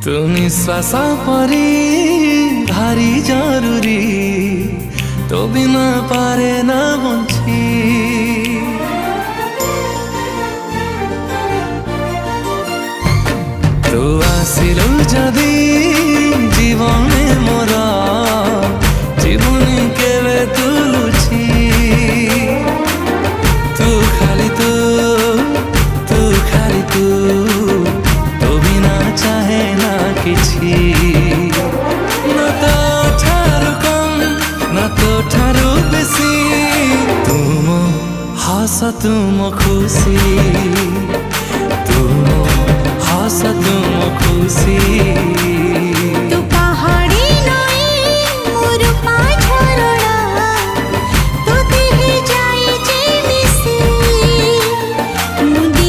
তুমি শ্বাসা পরি ভারি জরুরি, তো বিনা পারে না বঞ্চি। তো আসিল যদি জীবনে মোর